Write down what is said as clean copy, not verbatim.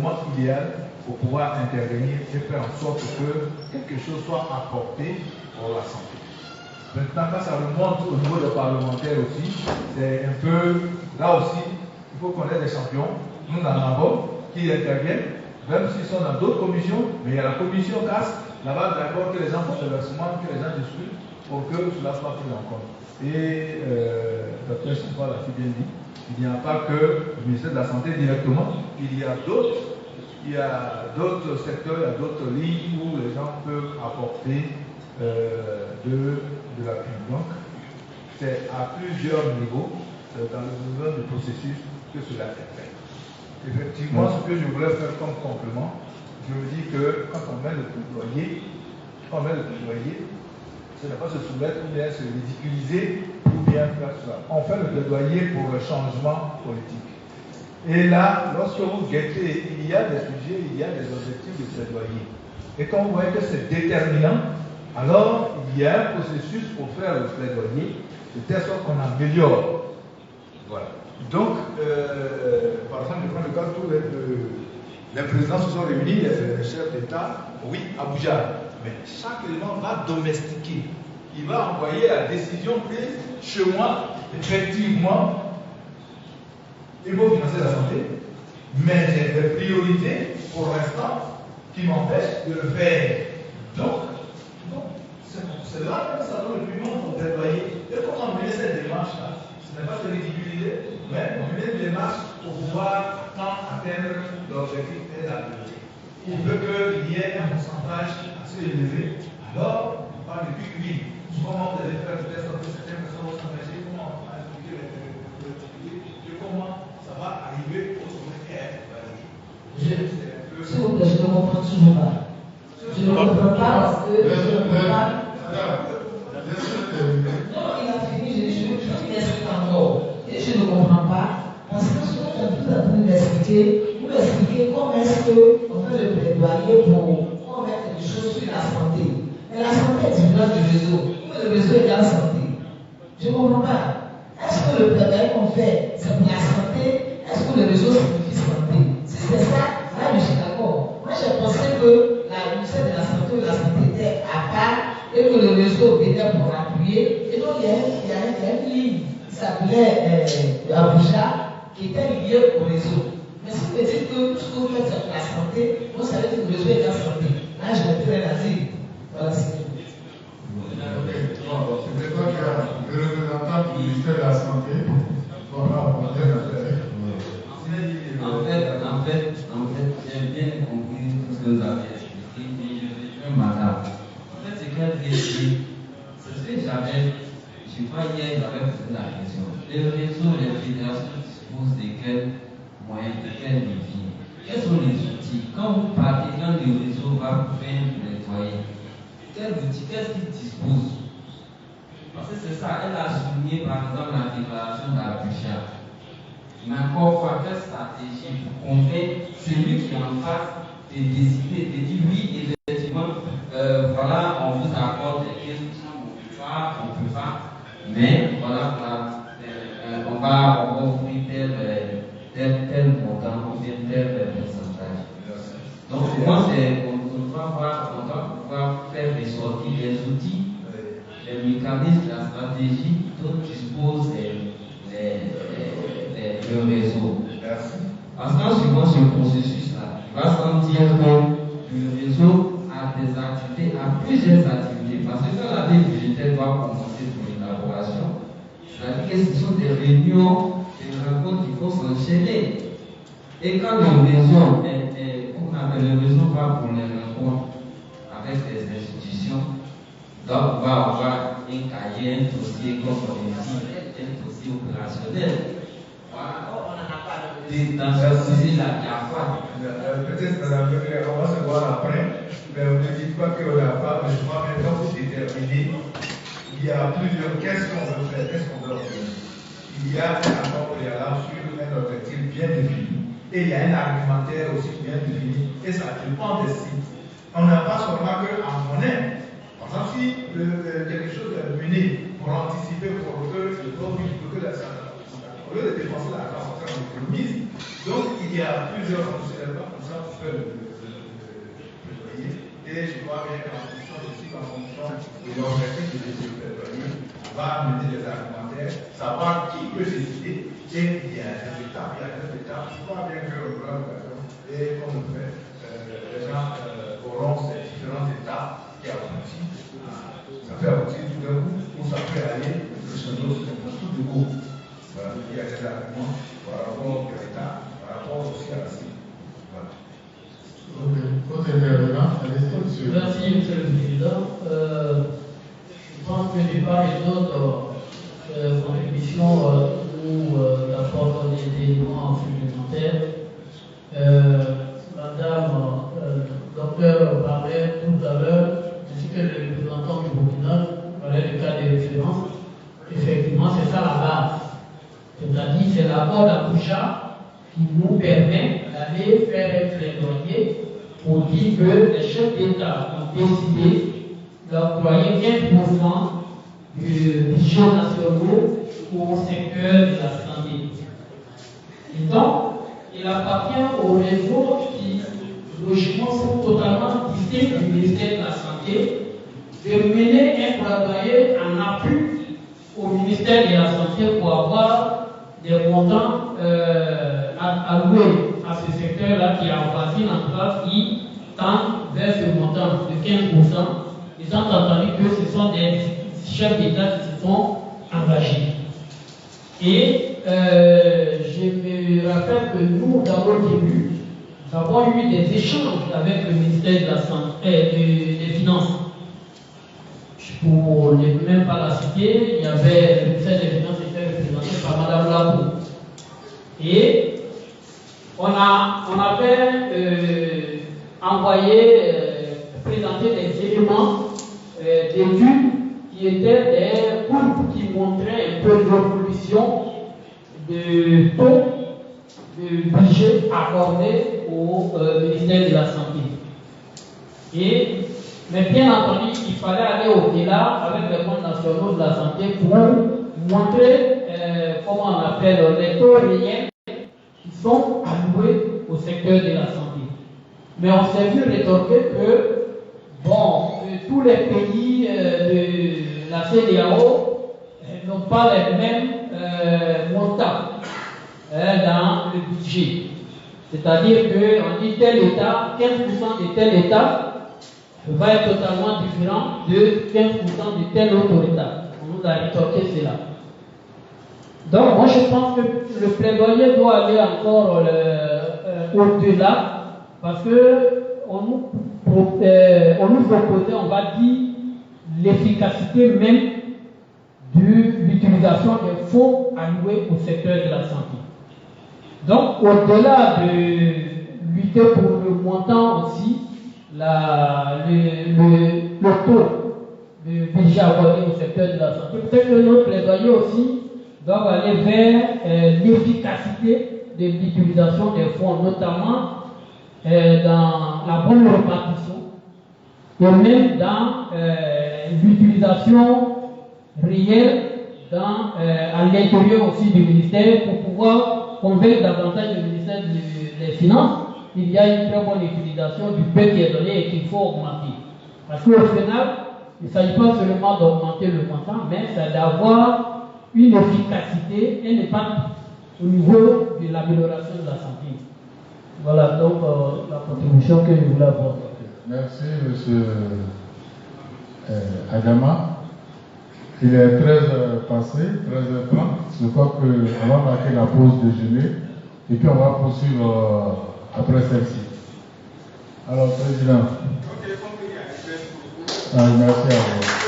moment idéal pour pouvoir intervenir et faire en sorte que quelque chose soit apporté pour la santé. Maintenant, quand ça remonte au niveau des parlementaires aussi, c'est un peu, là aussi, il faut qu'on ait des champions. Nous en avons qui interviennent, même s'ils sont dans d'autres commissions, mais il y a la commission casse, là-bas d'accord que les gens font le versement, que les gens discutent pour que cela soit pris en compte. Et Dr. Chimpal l'a si bien dit, il n'y a pas que le ministère de la Santé directement, il y a d'autres secteurs, il y a d'autres lignes où les gens peuvent apporter de l'appui. Donc, c'est à plusieurs niveaux, dans le niveau du processus, que cela est fait. Effectivement, ce que je voulais faire comme complément, je me dis que quand on met le plaidoyer, ce n'est pas se soumettre ou bien se ridiculiser ou bien faire cela. On fait le plaidoyer pour le changement politique. Et là, lorsque vous guettez, il y a des sujets, il y a des objectifs de plaidoyer. Et quand vous voyez que c'est déterminant, alors il y a un processus pour faire le plaidoyer, de telle sorte qu'on améliore. Voilà. Donc, par exemple, je prends le cas où les présidents se sont réunis, les chefs d'État, oui, Abuja. Mais chaque élément va domestiquer. Il va envoyer la décision prise chez moi, effectivement, il faut financer la santé, mais j'ai des priorités pour l'instant qui m'empêchent de le faire. Donc c'est là que ça donne le piment pour déployer. Et comment mener cette démarche-là? Ce n'est pas se ridiculiser, mais mener une démarche pour pouvoir atteindre l'objectif et la priorité. Il veut qu'il y ait un pourcentage assez élevé, alors on parle de pic. Comment vous allez faire de telle sorte que certaines personnes vont s'engager, comment on va expliquer et comment ça va arriver au sommet et être validé. S'il vous plaît, je ne comprends toujours pas. Je ne comprends pas parce que je ne comprends pas. Non, il a fini, je m'explique encore. Et je ne comprends pas parce que ce que tu es en train d'expliquer, vous m'expliquez comment est-ce qu'on fait le plaidoyer pour mettre des choses sur la santé. Mais la santé est différente du réseau. Le réseau est dans la santé. Je ne comprends pas. Est-ce que le plaidoyer qu'on fait, c'est pour la santé? Est-ce que le réseau signifie santé? Si c'est ça, là je suis d'accord. Moi j'ai pensé que la ministère de la santé ou la santé était à part et que le réseau venait pour appuyer. Et donc il y a une ligne qui s'appelait Abuja qui était liée au réseau. Mais si vous me dites que tout ce que vous faites c'est pour la santé, vous savez que le réseau est dans la santé. Là je vais plus rien à dire. Voilà, c'est tout. C'est toi qui as le représentant du ministère de la Santé. En fait, j'ai bien compris tout ce que vous avez expliqué et je vais madame. En fait, c'est qu'elle dit, c'est ce que je crois hier, j'avais posé la question. Les réseaux, les fédérations disposent de quels moyens, de quels leviers? Quels sont les outils? Quand vous partez, quand le réseau va faire nettoyer, quels outils, qu'est-ce qu'ils disposent? Parce que c'est ça, elle a souligné par exemple la déclaration d'Abuja. Mais encore fois, quelle stratégie pour convaincre celui qui est en face de décider, de dire oui, effectivement, voilà, on vous accorde des questions, on peut pas, mais voilà, on va offrir tel montant ou bien tel pourcentage. Donc pour moi, on doit pouvoir faire ressortir les outils, les mécanismes, la stratégie dont disposent le réseau. Parce qu'en suivant ce processus-là, il va sentir que le réseau a des activités, a plusieurs activités. Parce que quand la vie budgétaire doit commencer pour l'élaboration, c'est-à-dire que ce sont des réunions, des rencontres qu'il faut s'enchaîner. Et quand le réseau le réseau va pour les rencontres avec des institutions, donc on va avoir un cahier, un dossier, comme on dit, un dossier opérationnel. Voilà. Dans ce sujet-là, il y a quoi? Peut-être on va se voir après, mais on ne dit pas qu'on n'a pas besoin maintenant pour déterminer. Il y a plusieurs. Qu'est-ce qu'on veut faire? Qu'est-ce qu'on veut faire? Il y a un accord préalable sur un objectif bien défini. Et il y a un argumentaire aussi bien défini. Et ça dépend des sites. On n'a pas seulement qu'en monnaie. Par exemple, si quelque chose est mené pour anticiper, pour que le produit, pour que la santé Au lieu de dépenser l'argent, on économise. Donc, il y a plusieurs fonctionnements comme ça pour faire le plaidoyer. Et je crois bien qu'en fonction de l'objectif de plaidoyer, on va amener des argumentaires, savoir qui peut décider. Et il y a des étapes, je crois bien que le plan et comme on le fait, les gens auront ces différentes étapes qui aboutissent. Ça peut aboutir tout d'un coup, ou ça peut aller sur tout du coup. Voilà. Il y a des arguments par rapport à l'État, par rapport aussi à la cible. Voilà. Merci, Monsieur le Président. Je pense que de part et d'autre, contribution ou d'apports des éléments supplémentaires. Madame docteur parlait tout à l'heure, ainsi que le représentant du Burkina parlait du cas de référence. Effectivement, c'est ça la base. C'est-à-dire, c'est l'accord d'Abuja qui nous permet d'aller faire un plaidoyer pour dire que les chefs d'État ont décidé d'octroyer 15% du budget national au secteur de la santé. Et donc, il appartient aux réseaux qui, logiquement, sont totalement distincts du ministère de la Santé de mener un plaidoyer en appui au ministère de la Santé pour avoir des montants alloués à ce secteur-là qui avoisine en tout cas qui tend vers ce montant de 15%, étant entendu que ce sont des chefs d'État qui se sont engagés. Et je me rappelle que nous, dans le début, nous avons eu des échanges avec le ministère de la Santé, des Finances. Pour ne même pas la citer, il y avait le ministère des Finances qui était représenté par Mme Labou. Et on avait envoyé, présenter des éléments d'études qui étaient des courbes qui montraient un peu l'évolution de taux de budget accordé au ministère de la Santé. Mais bien entendu, il fallait aller au-delà avec les fonds nationaux de la santé pour montrer, comment on appelle, les taux réels qui sont alloués au secteur de la santé. Mais on s'est vu rétorquer que, tous les pays de la CEDEAO n'ont pas les mêmes montants dans le budget. C'est-à-dire qu'on dit tel État, 15% de tel État va être totalement différent de 15% de tel autre État. On nous a rétorqué cela. Donc, moi, je pense que le plaidoyer doit aller encore au-delà, parce qu'on nous proposait, on va dire, l'efficacité même de l'utilisation des fonds alloués au secteur de la santé. Donc, au-delà de lutter pour le montant aussi, le taux de budget accordé au secteur de la santé, peut-être que notre plaidoyer aussi doit aller vers l'efficacité de l'utilisation des fonds, notamment dans la bonne répartition et même dans l'utilisation réelle à l'intérieur aussi du ministère pour pouvoir convaincre davantage le ministère des Finances qu'il y a une très bonne utilisation du peu qui est donné et qu'il faut augmenter. Parce qu'au final, il ne s'agit pas seulement d'augmenter le montant, mais c'est d'avoir une efficacité et ne pas au niveau de l'amélioration de la santé. Voilà donc la contribution que je voulais apporter. Merci, M. Adama. Il est 13h passé, 13h30. Je crois qu'on va marquer la pause déjeuner et puis on va poursuivre après celle-ci. Alors, Président. Merci à vous.